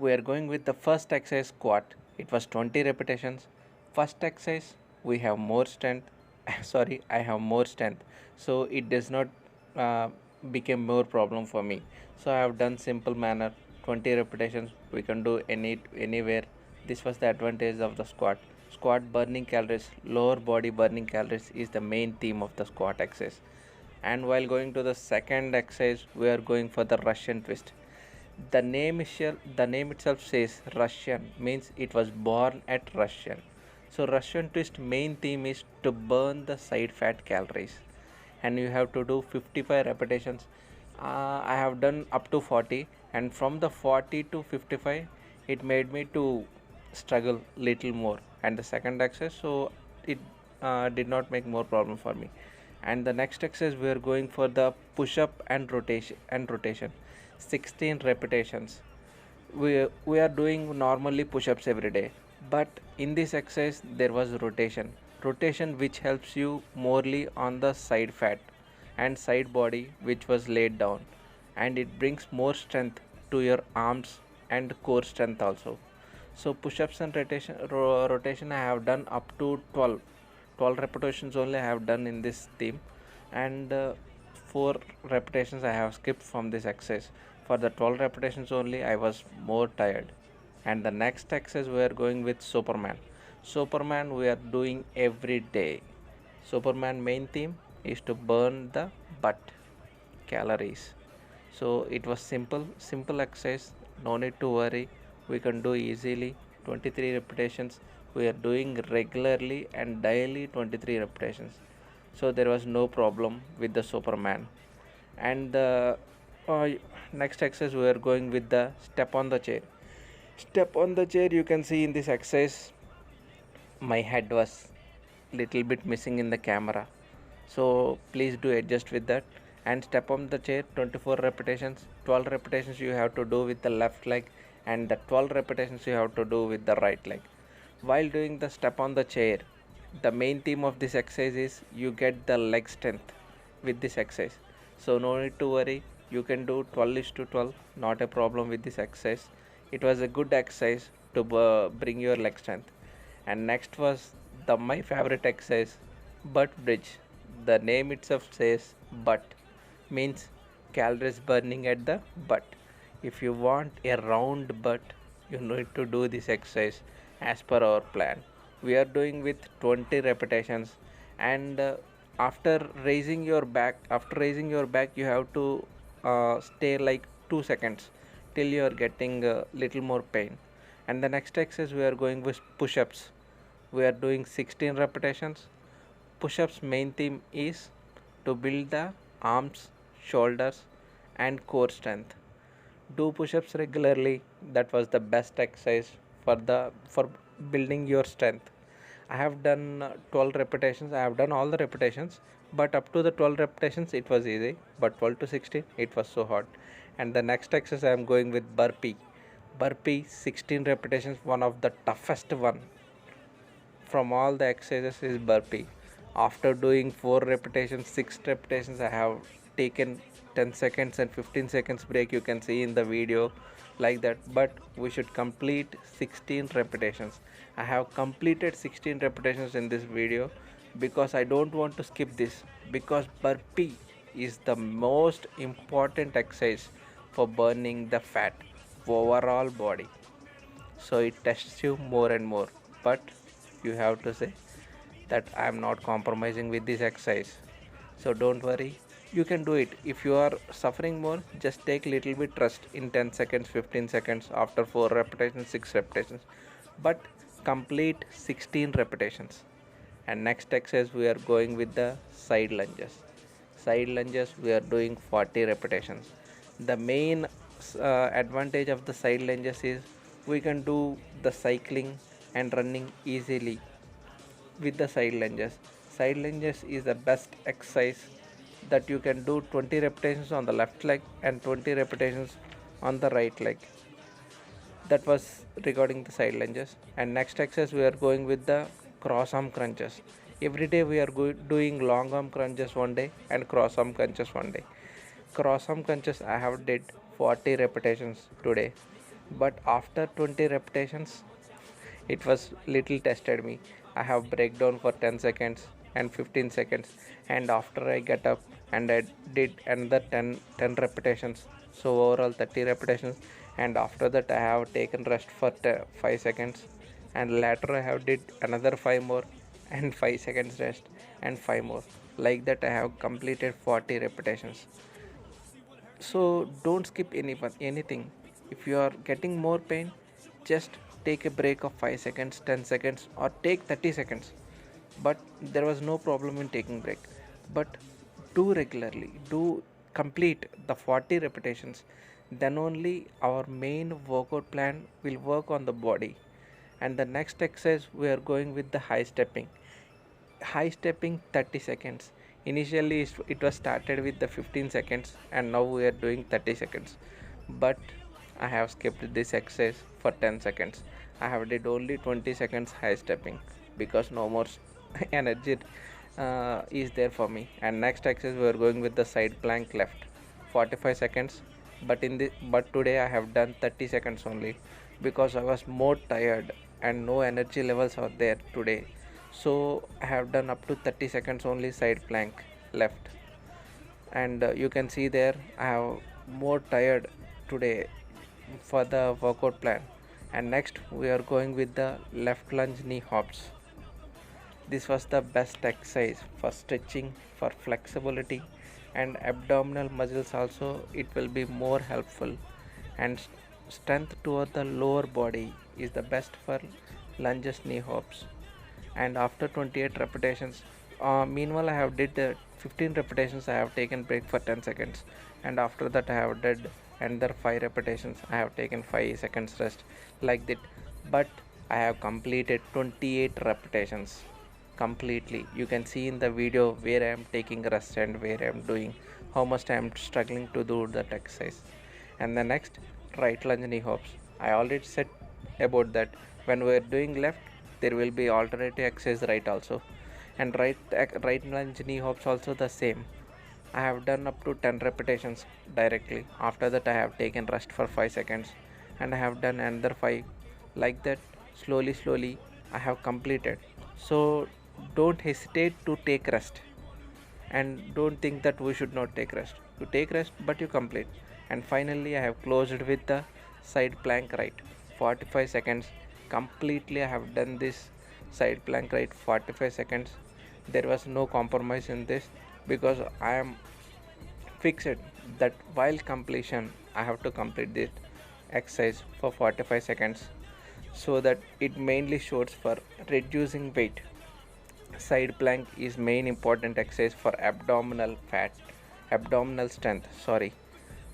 we are going with the first exercise squat. It was 20 repetitions. First exercise we have more strength. Sorry, I have more strength, so it does not uh, become more problem for me. So I have done simple manner 20 repetitions. We can do anywhere. This was the advantage of the squat. Squat burning calories, lower body burning calories is the main theme of the squat exercise. And while going to the second exercise, we are going for the Russian twist. The name itself says Russian, means it was born at Russian. So Russian twist main theme is to burn the side fat calories, and you have to do 55 repetitions. I have done up to 40, and from the 40 to 55, it made me to struggle little more. And the second exercise, so it did not make more problem for me. And the next exercise we are going for the push up and rotation 16 repetitions. We are doing normally push ups every day, but in this exercise there was rotation which helps you morely on the side fat and side body which was laid down, and it brings more strength to your arms and core strength also. So push-ups and rotation I have done up to 12 repetitions only I have done in this theme, and 4 repetitions I have skipped from this exercise. For the 12 repetitions only I was more tired. And the next exercise we are going with Superman we are doing every day. Superman main theme is to burn the butt calories. So it was simple exercise, no need to worry, we can do easily. 23 repetitions we are doing regularly and daily 23 repetitions, so there was no problem with the Superman. And the uh, next exercise we are going with the step on the chair. You can see in this exercise my head was little bit missing in the camera, so please do adjust with that. And step on the chair 24 repetitions. 12 repetitions you have to do with the left leg, and the 12 repetitions you have to do with the right leg. While doing the step on the chair, the main theme of this exercise is you get the leg strength with this exercise, so no need to worry, you can do 12 is to 12, not a problem with this exercise. It was a good exercise to bring your leg strength. And next was the my favorite exercise, butt bridge. The name itself says butt, means calories burning at the butt. If you want a round butt, you need to do this exercise as per our plan. We are doing with 20 repetitions, and after raising your back, you have to stay like 2 seconds till you are getting a little more pain. And the next exercise we are going with push-ups. We are doing 16 repetitions. Push-ups main theme is to build the arms, shoulders and core strength. Do push-ups regularly. That was the best exercise for building your strength. I have done 12 repetitions. I have done all the repetitions, but up to the 12 repetitions it was easy, but 12 to 16 it was so hard. And the next exercise I am going with burpee 16 repetitions, one of the toughest one from all the exercises is burpee. After doing 4 repetitions, 6 repetitions, I have taken 10 seconds and 15 seconds break. You can see in the video like that. But we should complete 16 repetitions. I have completed 16 repetitions in this video because I don't want to skip this, because burpee is the most important exercise for burning the fat overall body, so it tests you more and more. But you have to say that I am not compromising with this exercise, so don't worry, you can do it. If you are suffering more, just take little bit rest in 10 seconds, 15 seconds, after 4 repetitions, 6 repetitions, but complete 16 repetitions. And next exercise we are going with the side lunges. We are doing 40 repetitions. The main advantage of the side lunges is we can do the cycling and running easily with the side lunges. Side lunges is the best exercise that you can do 20 repetitions on the left leg and 20 repetitions on the right leg. That was regarding the side lunges. And next exercise we are going with the cross arm crunches. Every day we are doing long arm crunches one day and cross arm crunches one day. Cross arm crunches I have did 40 repetitions today. but after 20 repetitions it was little tested me. I have breakdown for 10 seconds and 15 seconds, and after I get up and I did another 10 repetitions, so overall 30 repetitions. And after that I have taken rest for 5 seconds, and later I have did another 5 more and 5 seconds rest and 5 more. Like that I have completed 40 repetitions. So don't skip anything. If you are getting more pain, just take a break of 5 seconds, 10 seconds, or take 30 seconds. But there was no problem in taking break. But do regularly, do complete the 40 repetitions. Then only our main workout plan will work on the body. And the next exercise we are going with the high stepping 30 seconds. Initially it was started with the 15 seconds, and now we are doing 30 seconds. But I have skipped this exercise for 10 seconds. I have did only 20 seconds high stepping because no more energy is there for me. And next exercise we are going with the side plank left, 45 seconds. But today I have done 30 seconds only because I was more tired and no energy levels are there today. So I have done up to 30 seconds only side plank left. And you can see there I have more tired today for the workout plan. And next we are going with the left lunge knee hops. This was the best exercise for stretching, for flexibility, and abdominal muscles also. It will be more helpful, and strength toward the lower body is the best for lunges knee hops. And after 28 repetitions, meanwhile I have did 15 repetitions. I have taken break for 10 seconds, and after that I have did another 5 repetitions. I have taken 5 seconds rest, like that. But I have completed 28 repetitions completely. You can see in the video where I am taking rest and where I am doing, how much I am struggling to do that exercise. And the next, right lunge knee hops. I already said about that. When we are doing left, there will be alternative exercise right also, and right lunge knee hops also the same. I have done up to 10 repetitions directly. After that I have taken rest for 5 seconds, and I have done another 5. Like that, slowly I have completed. So don't hesitate to take rest, and don't think that we should not take rest. You take rest but you complete. And finally I have closed with the side plank right, 45 seconds completely. I have done this side plank right 45 seconds. There was no compromise in this, because I am fixed that while completion I have to complete this exercise for 45 seconds, so that it mainly shows for reducing weight. Side plank is main important exercise for abdominal strength, sorry.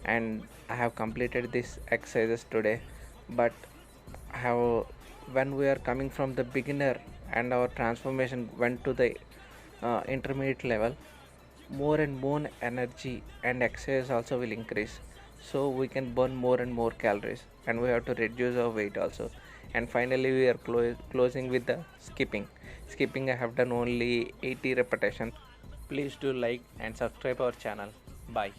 And I have completed this exercises today. But how, when we are coming from the beginner and our transformation went to the intermediate level, more and more energy and exercise also will increase, so we can burn more and more calories, and we have to reduce our weight also. And finally we are closing with the skipping. I have done only 80 repetitions. Please do like and subscribe our channel. Bye.